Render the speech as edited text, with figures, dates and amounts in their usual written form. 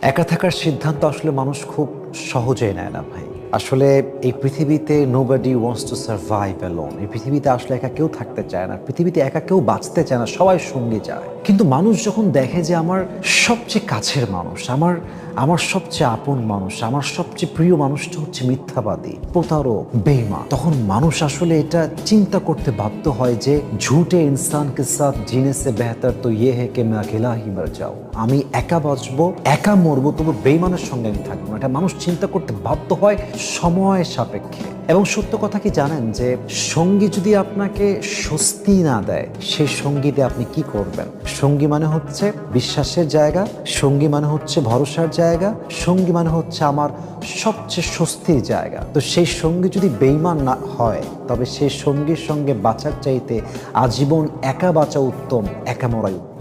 একা থাকার সিদ্ধান্ত আসলে মানুষ খুব সহজেই নেয় না ভাই। আসলে এই পৃথিবীতে nobody wants to survive alone. এই পৃথিবীতে আসলে একা কেউ থাকতে চায় না, পৃথিবীতে একা কেউ বাঁচতে চায় না, সবাই সঙ্গী চায়। কিন্তু মানুষ যখন দেখে যে আমার সবচেয়ে কাছের মানুষ, আমার আমার সবচেয়ে আপন মানুষ, আমার সবচেয়ে প্রিয় মানুষটা হচ্ছে মিথ্যাবাদী, প্রতারক, বেঈমান, তখন মানুষ আসলে এটা চিন্তা করতে বাধ্য হয় যে ঝুটে ইনসান কে সাথ জিনে সে বেহতর তো ইয়ে হে কে मैं अकेला ही मर जाऊं। আমি একা বাঁচবো, একা মরবো, তবু বেঈমানের সঙ্গে আমি থাকবো না। এটা মানুষ চিন্তা করতে বাধ্য হয় সময় সাপেক্ষে। এবং সত্য কথা কি জানেন যে সঙ্গী যদি আপনাকে স্বস্তি না দেয়, সেই সঙ্গীতে আপনি কি করবেন? সঙ্গী মানে হচ্ছে বিশ্বাসের জায়গা, সঙ্গী মানে হচ্ছে ভরসার জায়গা, সঙ্গী মানে হচ্ছে আমার সবচেয়ে স্বস্তির জায়গা। তো সেই সঙ্গী যদি বেঈমান না হয়, তবে সেই সঙ্গীর সঙ্গে বাঁচার চাইতে আজীবন একা বাঁচা উত্তম, একা মরাই উত্তম।